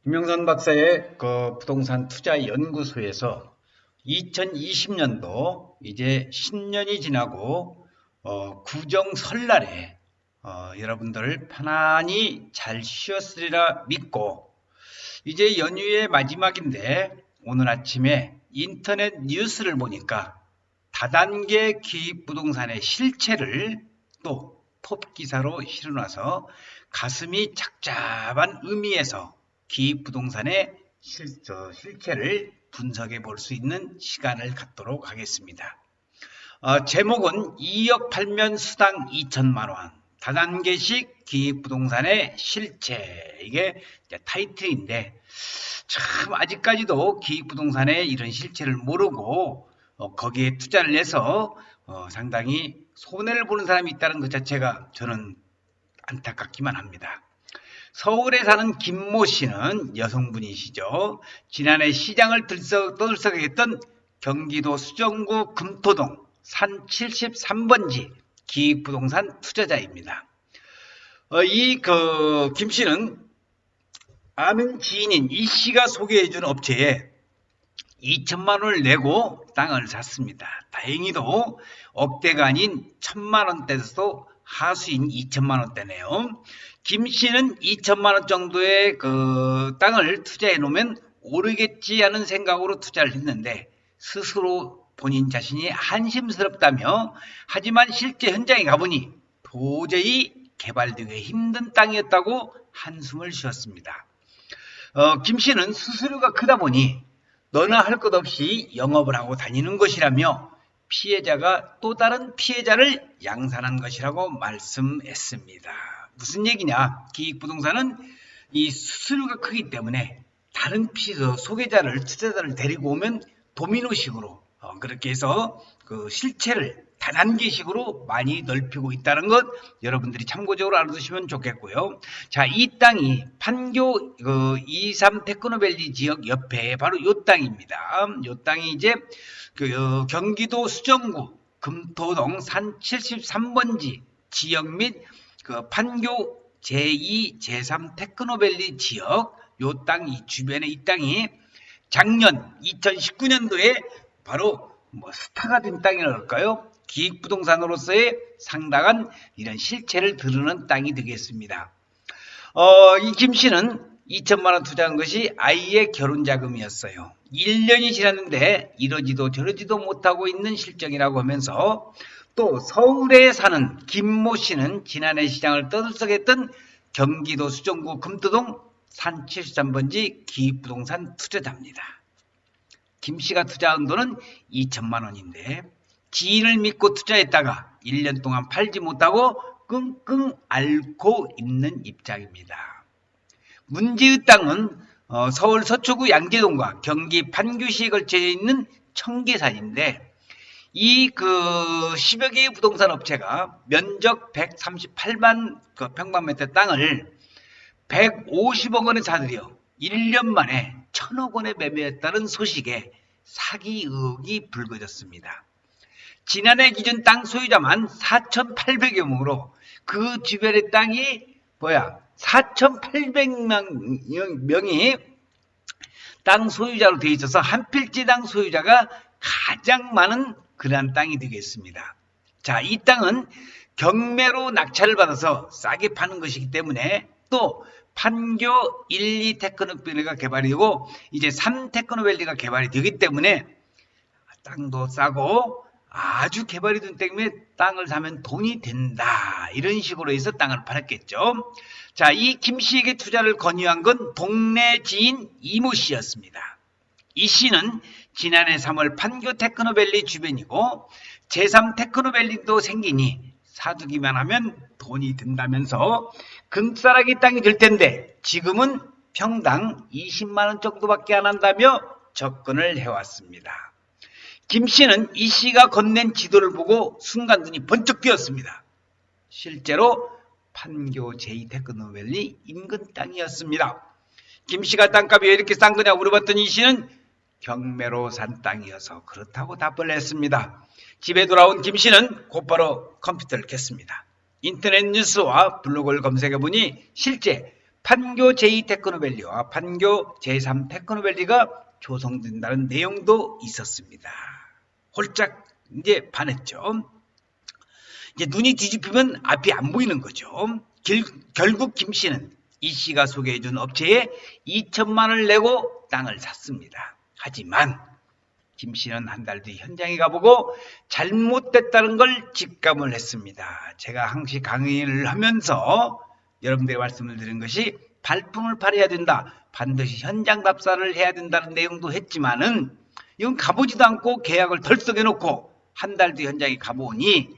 김명선 박사의 그 부동산 투자 연구소에서 2020년도 이제 10년이 지나고 구정 설날에 여러분들 편안히 잘 쉬었으리라 믿고 이제 연휴의 마지막인데 오늘 아침에 인터넷 뉴스를 보니까 다단계 기입 부동산의 실체를 또 톱 기사로 실어놔서 가슴이 착잡한 의미에서 기입 부동산의 실체를 분석해 볼 수 있는 시간을 갖도록 하겠습니다. 제목은 2억 팔면 수당 2천만 원 다단계식 기입 부동산의 실체, 이게 타이틀인데 참 아직까지도 기입 부동산의 이런 실체를 모르고 거기에 투자를 해서 상당히 손해를 보는 사람이 있다는 것 자체가 저는 안타깝기만 합니다. 서울에 사는 김모 씨는 여성분이시죠. 지난해 시장을 떠들썩했던 경기도 수정구 금토동 산 73번지 기입부동산 투자자입니다. 김 씨는 아는 지인인 이 씨가 소개해준 업체에 2천만 원을 내고 땅을 샀습니다. 다행히도 억대가 아닌 1,000만 원대에서도 하수인 2천만 원대네요. 김 씨는 2천만 원 정도의 그 땅을 투자해 놓으면 오르겠지 하는 생각으로 투자를 했는데 스스로 본인 자신이 한심스럽다며, 하지만 실제 현장에 가보니 도저히 개발되기 힘든 땅이었다고 한숨을 쉬었습니다. 김 씨는 수수료가 크다 보니 너나 할 것 없이 영업을 하고 다니는 것이라며 피해자가 또 다른 피해자를 양산한 것이라고 말씀했습니다. 무슨 얘기냐? 기익부동산은 이 수수료가 크기 때문에 다른 소개자를, 투자자를 데리고 오면 도미노식으로 그렇게 해서 그 실체를 다단계식으로 많이 넓히고 있다는 것 여러분들이 참고적으로 알아두시면 좋겠고요. 자, 이 땅이 판교 23 테크노밸리 지역 옆에 바로 이 땅입니다. 이 땅이 이제 경기도 수정구 금토동 산 73번지 지역 및 그 판교 제2, 제3 테크노밸리 지역, 요 땅, 이 주변에 이 땅이 작년 2019년도에 바로 스타가 된 땅이라 할까요? 기획부동산으로서의 상당한 이런 실체를 드러낸 땅이 되겠습니다. 이 김 씨는 2천만 원 투자한 것이 아이의 결혼 자금이었어요. 1년이 지났는데 이러지도 저러지도 못하고 있는 실정이라고 하면서, 또 서울에 사는 김모 씨는 지난해 시장을 떠들썩했던 경기도 수정구 금토동 산 73번지 기입부동산 투자자입니다. 김 씨가 투자한 돈은 2천만 원인데 지인을 믿고 투자했다가 1년 동안 팔지 못하고 끙끙 앓고 있는 입장입니다. 문제의 땅은 서울 서초구 양재동과 경기 판교시에 걸쳐 있는 청계산인데, 이 10여 개의 부동산 업체가 면적 138만 평방미터 땅을 150억 원에 사들여 1년 만에 1,000억 원에 매매했다는 소식에 사기 의혹이 불거졌습니다. 지난해 기준 땅 소유자만 4,800여 명으로 그 주변의 땅이 4,800명이 땅 소유자로 되어 있어서 한 필지당 소유자가 가장 많은 그러한 땅이 되겠습니다. 자, 이 땅은 경매로 낙찰을 받아서 싸게 파는 것이기 때문에, 또 판교 1, 2 테크노밸리가 개발이 되고 이제 3 테크노밸리가 개발이 되기 때문에 땅도 싸고 아주 개발이 된 때문에 땅을 사면 돈이 된다, 이런 식으로 해서 땅을 팔았겠죠. 자, 이 김 씨에게 투자를 권유한 건 동네 지인 이모 씨였습니다. 이 씨는 지난해 3월 판교 테크노밸리 주변이고 제3 테크노밸리도 생기니 사두기만 하면 돈이 된다면서 금싸라기 땅이 될 텐데 지금은 평당 20만 원 정도밖에 안 한다며 접근을 해왔습니다. 김 씨는 이 씨가 건넨 지도를 보고 순간 눈이 번쩍 뜨였습니다. 실제로 판교 제2 테크노밸리 인근 땅이었습니다. 김 씨가 땅값이 왜 이렇게 싼 거냐 물어봤더니 이 씨는 경매로 산 땅이어서 그렇다고 답을 했습니다. 집에 돌아온 김 씨는 곧바로 컴퓨터를 켰습니다. 인터넷 뉴스와 블로그를 검색해보니 실제 판교 제2테크노밸리와 판교 제3테크노밸리가 조성된다는 내용도 있었습니다. 홀짝 이제 반했죠. 이제 눈이 뒤집히면 앞이 안 보이는 거죠. 결국 김 씨는 이 씨가 소개해준 업체에 2천만 원을 내고 땅을 샀습니다. 하지만 김 씨는 한 달 뒤 현장에 가보고 잘못됐다는 걸 직감을 했습니다. 제가 항시 강의를 하면서 여러분들에게 말씀을 드린 것이 발품을 팔아야 된다. 반드시 현장 답사를 해야 된다는 내용도 했지만은 이건 가보지도 않고 계약을 덜썩해놓고 한 달 뒤 현장에 가보니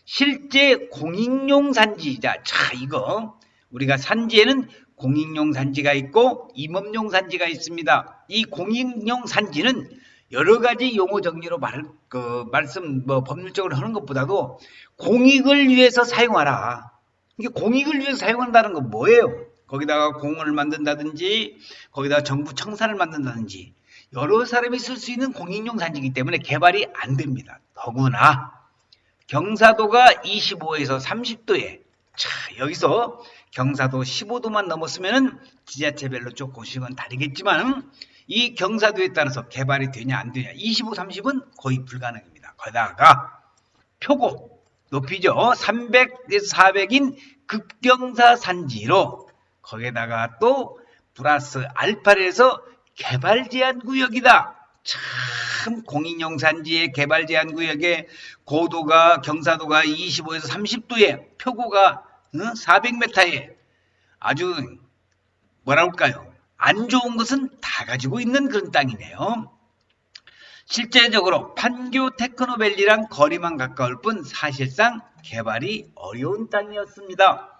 실제 공익용 산지이자, 자, 이거 우리가 산지에는 공익용 산지가 있고 임업용 산지가 있습니다. 이 공익용 산지는 여러 가지 용어 정리로 법률적으로 하는 것보다도 공익을 위해서 사용하라. 이게 공익을 위해서 사용한다는 건 뭐예요? 거기다가 공원을 만든다든지, 거기다가 정부 청사를 만든다든지, 여러 사람이 쓸 수 있는 공익용 산지이기 때문에 개발이 안 됩니다. 더구나 경사도가 25에서 30도에, 자, 여기서 경사도 15도만 넘었으면 지자체별로 조금씩은 다르겠지만 이 경사도에 따라서 개발이 되냐 안 되냐, 25, 30은 거의 불가능합니다. 거기다가 표고 높이죠. 300에서 400인 급경사 산지로 거기다가 또 플러스 알파를 해서 개발 제한 구역이다. 참, 공익용 산지의 개발 제한 구역에 고도가 경사도가 25에서 30도에 표고가 400m에 아주 뭐라 할까요? 안 좋은 것은 다 가지고 있는 그런 땅이네요. 실제적으로 판교 테크노밸리랑 거리만 가까울 뿐 사실상 개발이 어려운 땅이었습니다.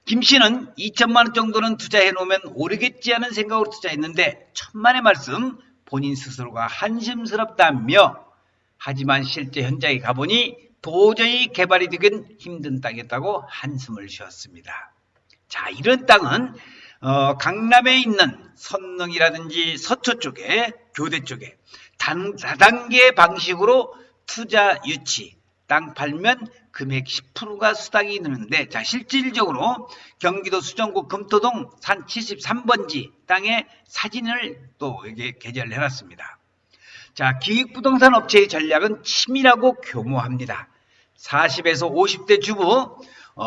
김 씨는 2천만 원 정도는 투자해 놓으면 오르겠지 하는 생각으로 투자했는데 천만의 말씀, 본인 스스로가 한심스럽다며, 하지만 실제 현장에 가보니 도저히 개발이 되긴 힘든 땅이었다고 한숨을 쉬었습니다. 자, 이런 땅은 강남에 있는 선릉이라든지 서초 쪽에, 교대 쪽에 다단계 방식으로 투자 유치, 땅 팔면 금액 10%가 수당이 드는데, 자, 실질적으로 경기도 수정구 금토동 산 73번지 땅의 사진을 또 이게 게재를 해놨습니다. 자, 기획부동산 업체의 전략은 치밀하고 교모합니다. 40에서 50대 주부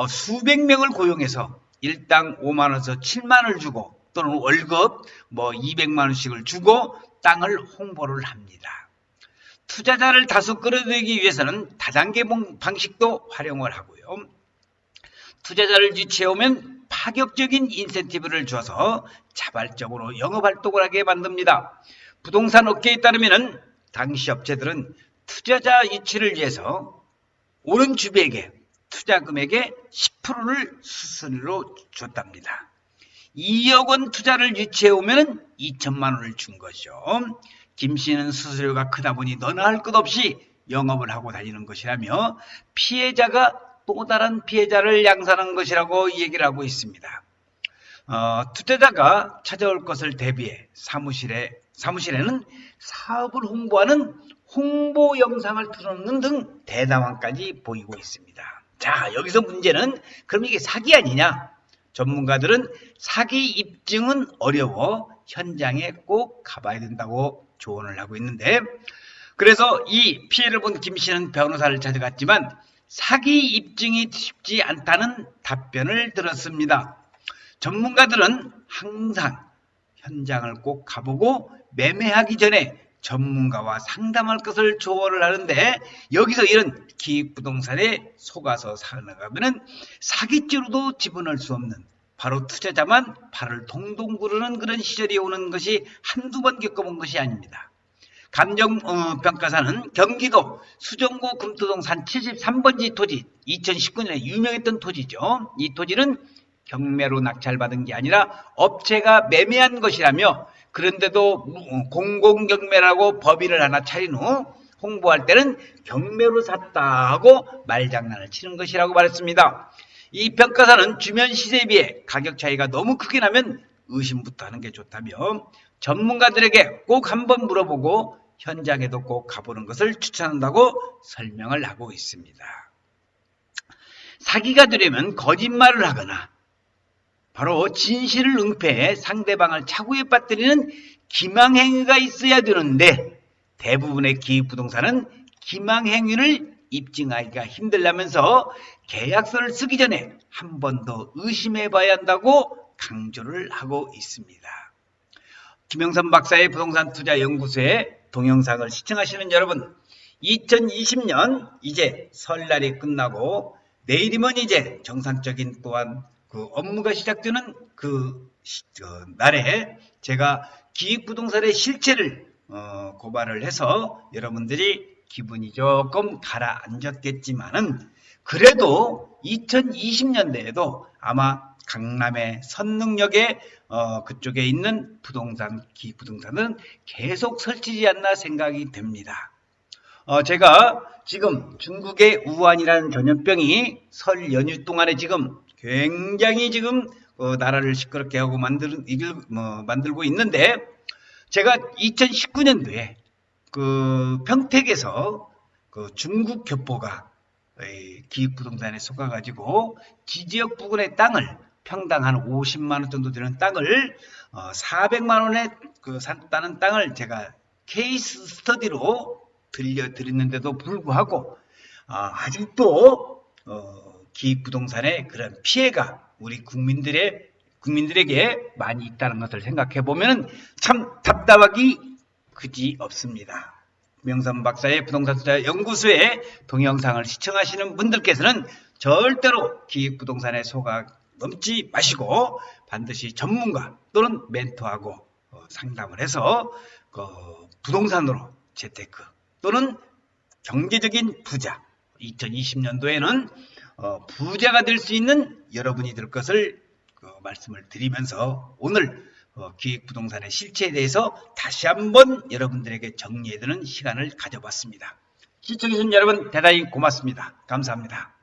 수백 명을 고용해서 일당 5만 원에서 7만 원을 주고, 또는 월급 200만 원씩을 주고 땅을 홍보를 합니다. 투자자를 다수 끌어들이기 위해서는 다단계 방식도 활용을 하고요. 투자자를 유치해오면 파격적인 인센티브를 줘서 자발적으로 영업활동을 하게 만듭니다. 부동산 업계에 따르면 당시 업체들은 투자자 유치를 위해서 오른 주주에게 투자 금액의 10%를 수수료로 줬답니다. 2억 원 투자를 유치해오면 2천만 원을 준 거죠. 김 씨는 수수료가 크다 보니 너나 할 것 없이 영업을 하고 다니는 것이라며 피해자가 또 다른 피해자를 양산한 것이라고 얘기를 하고 있습니다. 투자자가 찾아올 것을 대비해 사무실에는 사업을 홍보하는 홍보 영상을 틀어놓는 등 대담함까지 보이고 있습니다. 자, 여기서 문제는 그럼 이게 사기 아니냐? 전문가들은 사기 입증은 어려워 현장에 꼭 가봐야 된다고 조언을 하고 있는데, 그래서 이 피해를 본 김 씨는 변호사를 찾아갔지만 사기 입증이 쉽지 않다는 답변을 들었습니다. 전문가들은 항상 현장을 꼭 가보고 매매하기 전에 전문가와 상담할 것을 조언을 하는데, 여기서 이런 기획부동산에 속아서 살아가면 사기죄로도 지분할 수 없는, 바로 투자자만 발을 동동 구르는 그런 시절이 오는 것이 한두 번 겪어본 것이 아닙니다. 감정평가사는 경기도 수정구 금토동 산 73번지 토지, 2019년에 유명했던 토지죠. 이 토지는 경매로 낙찰받은 게 아니라 업체가 매매한 것이라며, 그런데도 공공경매라고 법인을 하나 차린 후 홍보할 때는 경매로 샀다 하고 말장난을 치는 것이라고 말했습니다. 이 평가사는 주변 시세에 비해 가격 차이가 너무 크게 나면 의심부터 하는 게 좋다며 전문가들에게 꼭 한번 물어보고 현장에도 꼭 가보는 것을 추천한다고 설명을 하고 있습니다. 사기가 되려면 거짓말을 하거나 바로 진실을 응폐해 상대방을 차고에 빠뜨리는 기망행위가 있어야 되는데 대부분의 기획부동산은 기망행위를 입증하기가 힘들다면서 계약서를 쓰기 전에 한 번 더 의심해 봐야 한다고 강조를 하고 있습니다. 김영선 박사의 부동산 투자 연구소의 동영상을 시청하시는 여러분, 2020년 이제 설날이 끝나고 내일이면 이제 정상적인 또한 그 업무가 시작되는 그 날에 제가 기획부동산의 실체를 고발을 해서 여러분들이 기분이 조금 가라앉았겠지만은 그래도 2020년대에도 아마 강남의 선릉역에 그쪽에 있는 기획부동산은 계속 설치지 않나 생각이 됩니다. 제가 지금 중국의 우한이라는 전염병이 설 연휴 동안에 지금 굉장히 지금 나라를 시끄럽게 하고 만들고 있는데 제가 2019년도에 그 평택에서 그 중국 교포가 기획부동산에 속아가지고 지지역 부근의 땅을 평당 한 50만 원 정도 되는 땅을 400만 원에 샀다는 땅을 제가 케이스 스터디로 들려드렸는데도 불구하고 아직도 기획부동산의 그런 피해가 우리 국민들에게 많이 있다는 것을 생각해 보면 참 답답하기 그지 없습니다. 김영선 박사의 부동산 투자 연구소의 동영상을 시청하시는 분들께서는 절대로 기획부동산에 속아 넘지 마시고 반드시 전문가 또는 멘토하고 상담을 해서 부동산으로 재테크 또는 경제적인 부자 2020년도에는 부자가 될 수 있는 여러분이 될 것을 말씀을 드리면서 오늘 기획부동산의 실체에 대해서 다시 한번 여러분들에게 정리해드리는 시간을 가져봤습니다. 시청해주신 여러분 대단히 고맙습니다. 감사합니다.